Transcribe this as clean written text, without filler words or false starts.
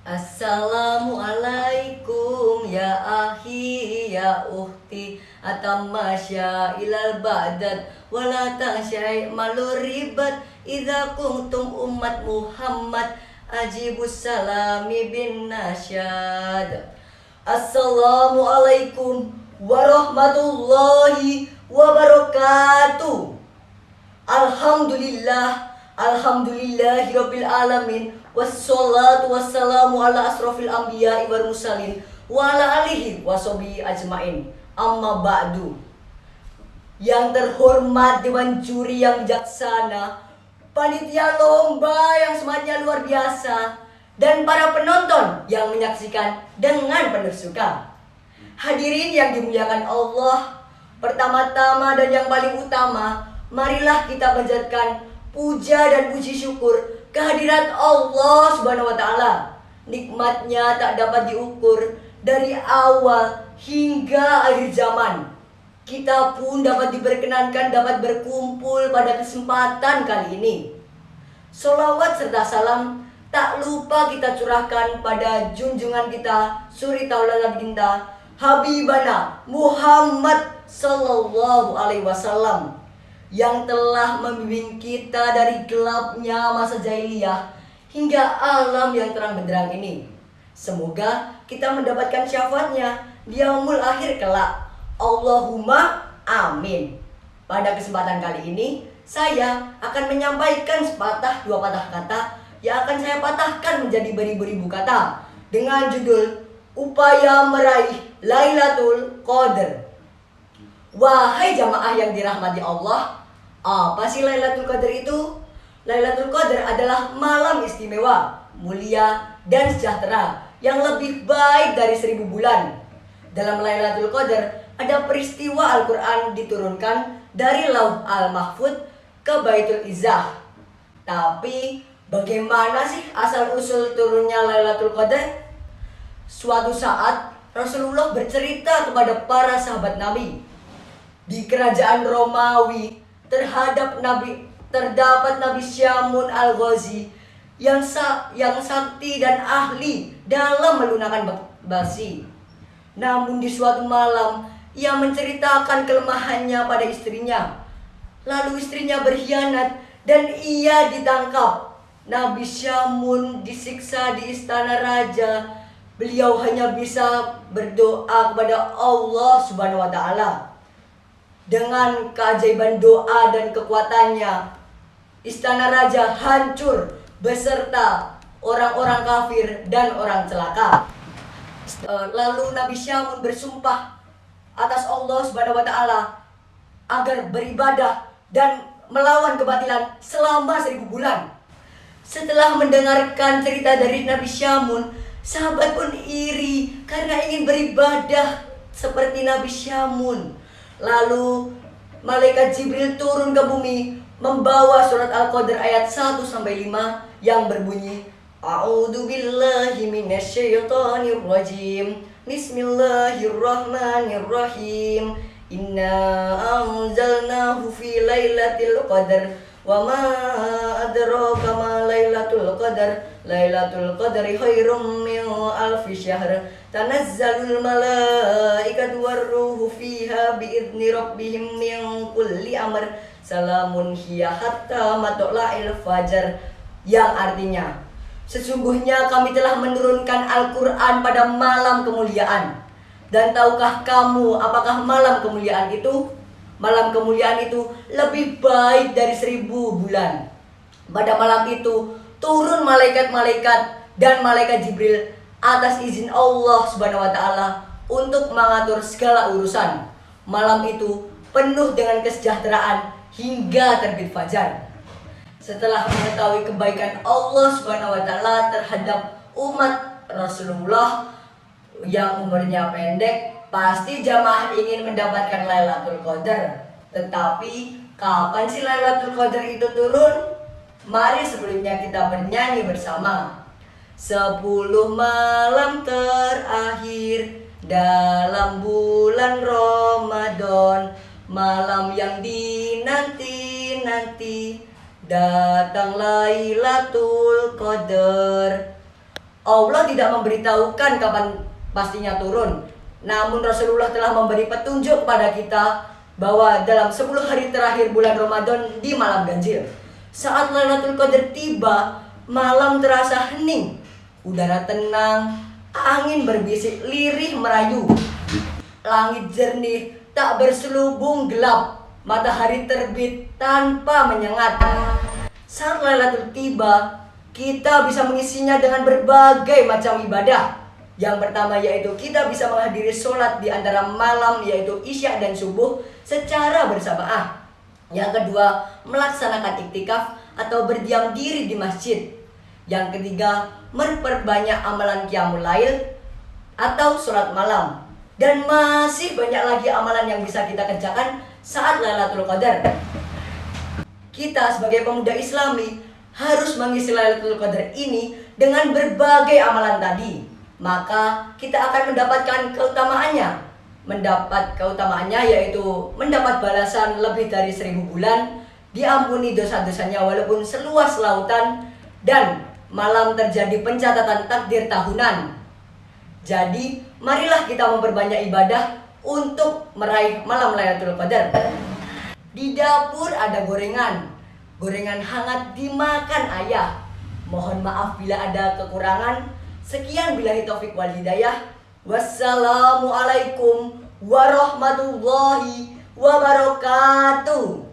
Assalamualaikum ya akhi ya ukhti atamasya ilal ba'dat wala ta'syai malur ribat idza kuntum ummat Muhammad ajibus salami bin nasyad. Assalamualaikum warahmatullahi wabarakatuh. Alhamdulillahirabbil alamin. Wassalatu wassalamu ala asrofil anbiya'i wal mursalin wa ala alihi washabihi ajmain. Amma ba'du. Yang terhormat Dewan Juri yang bijaksana, panitia lomba yang semangatnya luar biasa, dan para penonton yang menyaksikan dengan penuh suka. Hadirin yang dimuliakan Allah, pertama-tama dan yang paling utama, marilah kita panjatkan puja dan puji syukur kehadirat Allah Subhanahu wa taala. Nikmatnya tak dapat diukur dari awal hingga akhir zaman. Kita pun dapat diperkenankan dapat berkumpul pada kesempatan kali ini. Sholawat serta salam tak lupa kita curahkan pada junjungan kita, suri taulana binta, Habibana Muhammad Sallallahu Alaihi Wasallam, yang telah membimbing kita dari gelapnya masa jahiliyah hingga alam yang terang benderang ini. Semoga kita mendapatkan syafaatnya di yaumul akhir kelak. Allahumma amin. Pada kesempatan kali ini, saya akan menyampaikan sepatah dua patah kata yang akan saya patahkan menjadi beribu-ribu kata dengan judul Upaya Meraih Lailatul Qadar. Wahai jamaah yang dirahmati Allah, apa sih Lailatul Qadar itu? Lailatul Qadar adalah malam istimewa, mulia, dan sejahtera yang lebih baik dari 1000 bulan. Dalam Lailatul Qadar ada peristiwa Al-Quran diturunkan dari Lauh Al-Mahfud ke Baitul Izzah. Tapi bagaimana sih asal-usul turunnya Lailatul Qadar? Suatu saat Rasulullah bercerita kepada para sahabat Nabi, di kerajaan Romawi terdapat Nabi Syamun Al-Ghazi yang sakti dan ahli dalam melunakkan basi. Namun di suatu malam ia menceritakan kelemahannya pada istrinya. Lalu istrinya berkhianat dan ia ditangkap. Nabi Syamun disiksa di istana raja. Beliau hanya bisa berdoa kepada Allah Subhanahu wa taala. Dengan keajaiban doa dan kekuatannya, istana raja hancur beserta orang-orang kafir dan orang celaka. Lalu Nabi Syamun bersumpah atas Allah Subhanahu wa taala agar beribadah dan melawan kebatilan selama 1000 bulan. Setelah mendengarkan cerita dari Nabi Syamun, sahabat pun iri karena ingin beribadah seperti Nabi Syamun. Lalu malaikat Jibril turun ke bumi membawa surat Al-Qadar ayat 1-5 yang berbunyi, A'udzu billahi minasyaitonir rajim. Bismillahirrahmanirrahim. Inna anzalnahu fi lailatul qadar wa ma adraka ma lailatul qadar. Lailatul qadri khairum min alfi syahr. Tanazzalul malaikatu warruhu fiha biidzni rabbihim min kulli amr. Salamun hiya hatta matla'il fajar. Yang artinya, sesungguhnya kami telah menurunkan Al-Quran pada malam kemuliaan. Dan tahukah kamu apakah malam kemuliaan itu? Malam kemuliaan itu lebih baik dari 1000 bulan. Pada malam itu turun malaikat-malaikat dan malaikat Jibril atas izin Allah Subhanahu wa taala untuk mengatur segala urusan. Malam itu penuh dengan kesejahteraan hingga terbit fajar. Setelah mengetahui kebaikan Allah Subhanahu wa taala terhadap umat Rasulullah yang umurnya pendek, pasti jamaah ingin mendapatkan Lailatul Qadar. Tetapi kapan sih Lailatul Qadar itu turun? Mari sebelumnya kita bernyanyi bersama. 10 malam terakhir dalam bulan Ramadan, malam yang dinanti-nanti, datang Lailatul Qadar. Allah tidak memberitahukan kapan pastinya turun. Namun Rasulullah telah memberi petunjuk kepada kita bahwa dalam 10 hari terakhir bulan Ramadan di malam ganjil, saat Lailatul Qadar tiba, malam terasa hening, udara tenang, angin berbisik lirih merayu, langit jernih tak berselubung gelap, matahari terbit tanpa menyengat. Saat Lailatul tiba, kita bisa mengisinya dengan berbagai macam ibadah. Yang pertama yaitu kita bisa menghadiri sholat di antara malam, yaitu Isya dan Subuh secara bersamaan. Yang kedua, melaksanakan iktikaf atau berdiam diri di masjid. Yang ketiga, memperbanyak amalan qiyamul lail atau sholat malam. Dan masih banyak lagi amalan yang bisa kita kerjakan saat Lailatul Qadar. Kita sebagai pemuda Islami harus mengisi Lailatul Qadar ini dengan berbagai amalan tadi. Maka kita akan mendapatkan keutamaannya. Mendapat keutamaannya yaitu mendapat balasan lebih dari 1000 bulan, diampuni dosa-dosanya walaupun seluas lautan, dan malam terjadi pencatatan takdir tahunan. Jadi marilah kita memperbanyak ibadah untuk meraih malam Lailatul Qadar. Di dapur ada gorengan. Gorengan hangat dimakan ayah. Mohon maaf bila ada kekurangan. Sekian billahi taufik wal hidayah. Wassalamualaikum warahmatullahi wabarakatuh.